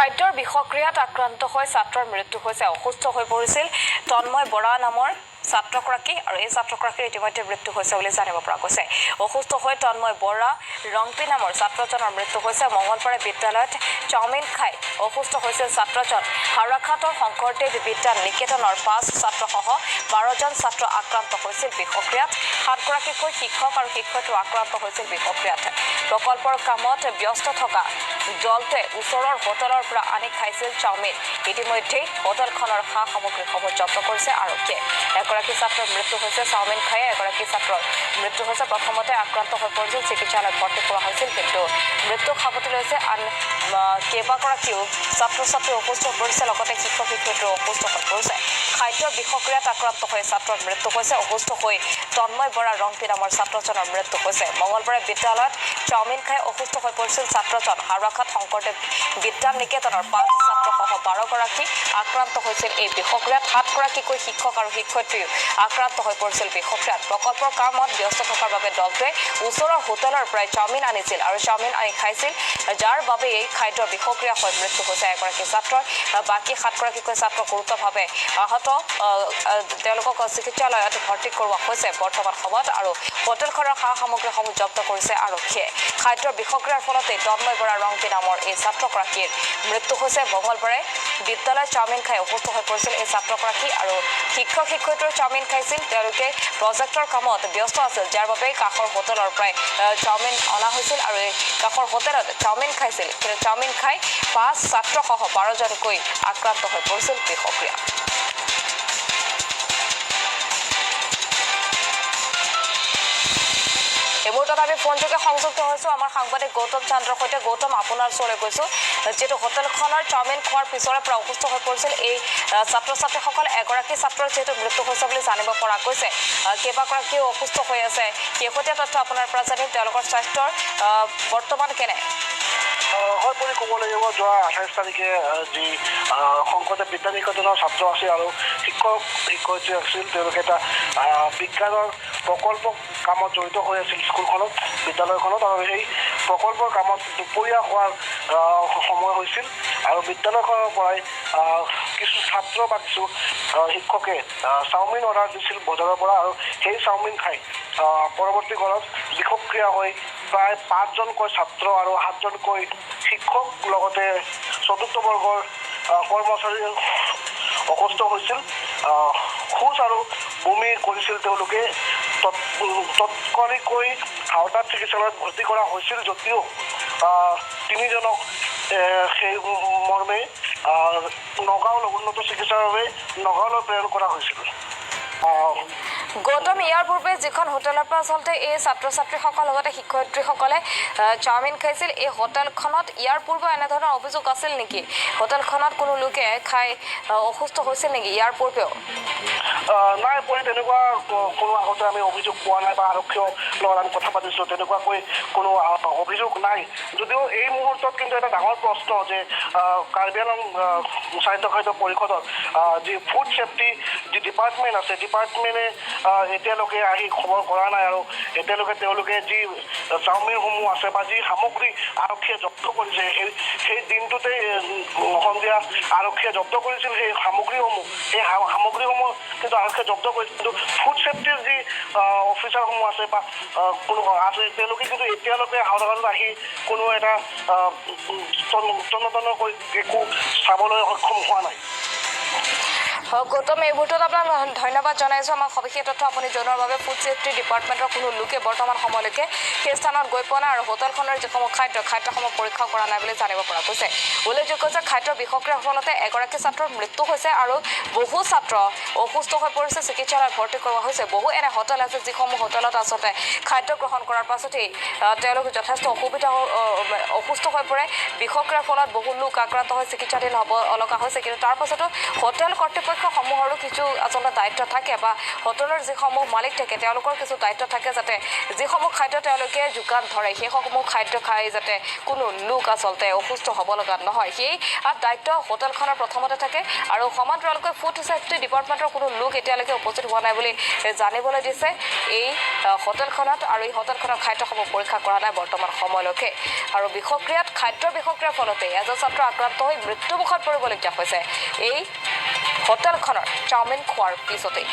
খাদ্যৰ বিষক্ৰিয়াত আক্ৰান্ত হৈ ছাত্ৰৰ মৃত্যু হৈছে অসুস্থ হৈ পৰিছিল তন্ময় বৰা নামৰ ছাত্ৰগৰাকী আৰু এই ছাত্ৰগৰাকীৰ ইতিমধ্যে মৃত্যু হৈছে বুলি জানিব পৰা গৈছে অসুস্থ হৈ তন্ময় বৰা ৰংপি নামৰ ছাত্ৰজনৰ মৃত্যু হৈছে মঙলবাৰে বিদ্যালয়ত চাওমিন খাই অসুস্থ হৈছিল ছাত্ৰজন হাৰাখাটৰ শংকৰদেৱ বিদ্যা নিকেতনৰ 5 ছাত্ৰসহ 12জন ছাত্ৰ আক্ৰান্ত হৈছিল বিষক্ৰিয়াত 7গৰাকীকৈ শিক্ষক আৰু শিক্ষয়িত্ৰী আক্ৰান্ত হৈছিল বিষক্ৰিয়াত প্ৰকল্পৰ কামত ব্যস্ত থকা দলটোৱে ওচৰৰ হোটেলৰ পৰা আনি খাইছিল চাওমিন ইতিমধ্যে হোটেলখনৰ খা সামগ্ৰীসমূহ জব্দ কৰিছে আৰক্ষীয়ে এগৰাকী ছাত্ৰৰ মৃত্যু হৈছে চাওমিন খাই এগৰাকী ছাত্ৰৰ মৃত্যু হৈছে প্ৰথমতে আক্ৰান্ত হৈ পৰিছিল চিকিৎসালয়ত ভৰ্তি কৰা হৈছিল কিন্তু মৃত্যু সাৱটি লৈছে আন কেইবাগৰাকীও ছাত্ৰ ছাত্ৰী অসুস্থ হৈ পৰিছে লগতে শিক্ষক শিক্ষয়িত্ৰী অসুস্থ হৈ পৰিছে খাদ্যৰ বিষক্ৰিয়াত আক্ৰান্ত হৈ ছাত্ৰৰ মৃত্যু হৈছে অসুস্থ হৈ তন্ময় বৰা ৰংপি নামৰ ছাত্ৰজনৰ মৃত্যু হৈছে মঙলবাৰে বিদ্যালয়ত চাওমিন খাই অসুস্থ হৈ পৰিছিল ছাত্ৰজন হাৰাখাট শংকৰদেৱ বিদ্যা নিকেতনৰ 5 ছাত্ৰসহ 12গৰাকী আক্ৰান্ত হৈছিল এই বিষক্ৰিয়াত 7গৰাকীকৈ শিক্ষক আৰু শিক্ষয়িত্ৰী আক্ৰান্ত হৈ পৰিছিল বিষক্ৰিয়াত প্ৰকল্পৰ কামত ব্যস্ত থকাৰ বাবে দলটোৱে ওচৰৰ হোটেলৰ পৰা চাওমিন আনিছিল আৰু চাওমিন আনি খাইছিল যাৰ বাবে এই খাদ্যৰ বিষক্ৰিয়া হৈ মৃত্যু হৈছে এগৰাকী ছাত্ৰৰ বাকী 7গৰাকীকৈ ছাত্ৰ গুৰুতৰভাৱে আহত তেওঁলোকক চিকিৎসালয়ত ভৰ্তি কৰোৱা হৈছে বৰ্তমান সময়ত আৰু হোটেলখনৰ সা সামগ্ৰীসমূহ জব্দ কৰিছে আৰক্ষীয়ে খাদ্যৰ বিষক্ৰিয়াৰ ফলতে তন্ময় বৰা ৰংপি নামৰ এই ছাত্ৰগৰাকীৰ মৃত্যু হৈছে মঙলবাৰে বিদ্যালয়ত চাওমিন খাই অসুস্থ হৈ পৰিছিল এই ছাত্ৰগৰাকী আৰু শিক্ষক শিক্ষয়িত্ৰীয়ে চাওমিন খাইছিল তেওঁলোকে প্ৰজেক্টৰ কামত ব্যস্ত আছিল যাৰ বাবে কাষৰ হোটেলৰ পৰাই চাওমিন অনা হৈছিল আৰু এই কাষৰ হোটেলত চাওমিন খাইছিল কিন্তু চাওমিন খাই 5 ছাত্ৰসহ 12জনকৈ আক্ৰান্ত হৈ পৰিছিল বিষক্ৰিয়া এই মুহূৰ্তত আমি ফোনযোগে সংযুক্ত হৈছোঁ আমাৰ সাংবাদিক গৌতম চন্দ্ৰৰ সৈতে গৌতম আপোনাৰ ওচৰলৈ গৈছোঁ যিহেতু হোটেলখনৰ চাওমিন খোৱাৰ পিছৰে পৰা অসুস্থ হৈ পৰিছিল এই ছাত্ৰ ছাত্ৰীসকল এগৰাকী ছাত্ৰৰ যিহেতু মৃত্যু হৈছে বুলি জানিব পৰা গৈছে কেইবাগৰাকীও অসুস্থ হৈ আছে শেহতীয়া তথ্য আপোনাৰ পৰা জানিম তেওঁলোকৰ স্বাস্থ্যৰ বৰ্তমান কেনে হয় বুলি ক'ব লাগিব যোৱা 28 তাৰিখে যি শংকৰদেৱ বিদ্যা নিকেতনৰ ছাত্ৰ আছিল আৰু শিক্ষক শিক্ষয়িত্ৰী আছিল তেওঁলোকে এটা বিজ্ঞানৰ প্ৰকল্প কামত জড়িত হৈ আছিল স্কুলখনত বিদ্যালয়খনত আৰু সেই প্ৰকল্পৰ কামত দুপৰীয়া হোৱাৰ সময় হৈছিল আৰু বিদ্যালয়খনৰ পৰাই কিছু ছাত্ৰ বা কিছু শিক্ষকে চাওমিন অৰ্ডাৰ দিছিল বজাৰৰ পৰা আৰু সেই চাওমিন খাই পৰৱৰ্তী কালত বিষক্ৰিয়া হৈ প্ৰায় 5জনকৈ ছাত্ৰ আৰু 7জনকৈ শিক্ষক লগতে চতুৰ্থ বৰ্গৰ কৰ্মচাৰী অসুস্থ হৈছিল খোজ আৰু বমি কৰিছিল তেওঁলোকে তৎকালীকৈ হাওড়া চিকিৎসালয়ত ভৰ্তি কৰা হৈছিল যদিও 3জনক সেই মৰ্মে নগাঁও উন্নত চিকিৎসাৰ বাবে নগাঁৱলৈ প্ৰেৰণ কৰা হৈছিল গৌতম ইয়াৰ পূৰ্বে যিখন হোটেলৰ পৰা আচলতে এই ছাত্ৰ ছাত্ৰীসকল লগতে শিক্ষয়িত্ৰীসকলে চাওমিন খাইছিল এই হোটেলখনত ইয়াৰ পূৰ্বে এনেধৰণৰ অভিযোগ আছিল নেকি হোটেলখনত কোনো লোকে খাই অসুস্থ হৈছিল নেকি ইয়াৰ পূৰ্বেও নাই পৰি তেনেকুৱা কোনো আগতে আমি অভিযোগ পোৱা নাই বা আৰক্ষীৰ লগত আমি কথা পাতিছোঁ তেনেকুৱাকৈ কোনো অভিযোগ নাই যদিও এই মুহূৰ্তত কিন্তু এটা ডাঙৰ প্ৰশ্ন যে কাৰ্বি আংলং স্বাস্থ্য খাদ্য পৰিষদত যি ফুড ছেফটি যি ডিপাৰ্টমেণ্ট আছে ডিপাৰ্টমেণ্টে এতিয়ালৈকে আহি খবৰ কৰা নাই আৰু এতিয়ালৈকে তেওঁলোকে যি চাওমিনসমূহ আছে বা যি সামগ্ৰী আৰক্ষীয়ে জব্দ কৰিছে সেই দিনটোতে সন্ধিয়া আৰক্ষীয়ে জব্দ কৰিছিল সেই সামগ্ৰীসমূহ কিন্তু আৰক্ষীয়ে জব্দ কৰিছিল কিন্তু ফুড ছেফটিৰ যি অফিচাৰসমূহ আছে বা কোনো আছে তেওঁলোকে কিন্তু এতিয়ালৈকে হাওড়াত আহি কোনো এটা তন্নতন্নকৈ একো চাবলৈ সক্ষম হোৱা নাই গৌতম এই মুহূৰ্তত আপোনাক ধন্যবাদ জনাইছোঁ আমাক সবিশেষ তথ্য আপুনি জনোৱাৰ বাবে ফুড ছেফটি ডিপাৰ্টমেণ্টৰ কোনো লোকে বৰ্তমান সময়লৈকে সেই স্থানত গৈ পোৱা নাই আৰু হোটেলখনৰ যিসমূহ খাদ্যসমূহ পৰীক্ষা কৰা নাই বুলি জানিব পৰা গৈছে উল্লেখযোগ্য যে খাদ্যৰ বিষক্ৰিয়াৰ ফলতে এগৰাকী ছাত্ৰৰ মৃত্যু হৈছে আৰু বহু ছাত্ৰ অসুস্থ হৈ পৰিছে চিকিৎসালয়ত ভৰ্তি কৰোৱা হৈছে বহু এনে হোটেল আছে যিসমূহ হোটেলত আচলতে খাদ্য গ্ৰহণ কৰাৰ পাছতেই তেওঁলোক যথেষ্ট অসুস্থ হৈ পৰে বিষক্ৰিয়াৰ ফলত বহু লোক আক্ৰান্ত হৈ চিকিৎসাধীন হ'ব লগা হৈছে কিন্তু তাৰ পাছতো হোটেল কৰ্তৃপক্ষ কৰ্তৃপক্ষসমূহৰো কিছু আচলতে দায়িত্ব থাকে বা হোটেলৰ যিসমূহ মালিক থাকে তেওঁলোকৰ কিছু দায়িত্ব থাকে যাতে যিসমূহ খাদ্য তেওঁলোকে যোগান ধৰে সেইসমূহ খাদ্য খাই যাতে কোনো লোক আচলতে অসুস্থ হ'ব লগা নহয় সেই দায়িত্ব হোটেলখনৰ প্ৰথমতে থাকে আৰু সমান্তৰালকৈ ফুড ছেফটি ডিপাৰ্টমেণ্টৰ কোনো লোক এতিয়ালৈকে উপস্থিত হোৱা নাই বুলি জানিবলৈ দিছে এই হোটেলখনত আৰু এই হোটেলখনৰ খাদ্যসমূহ পৰীক্ষা কৰা নাই বৰ্তমান সময়লৈকে আৰু বিষক্ৰিয়াত খাদ্য বিষক্ৰিয়াৰ ফলতে এজন ছাত্ৰ আক্ৰান্ত হৈ মৃত্যুমুখত পৰিবলগীয়া হৈছে এই হোটেলখনৰ চাওমিন খোৱাৰ পিছতেই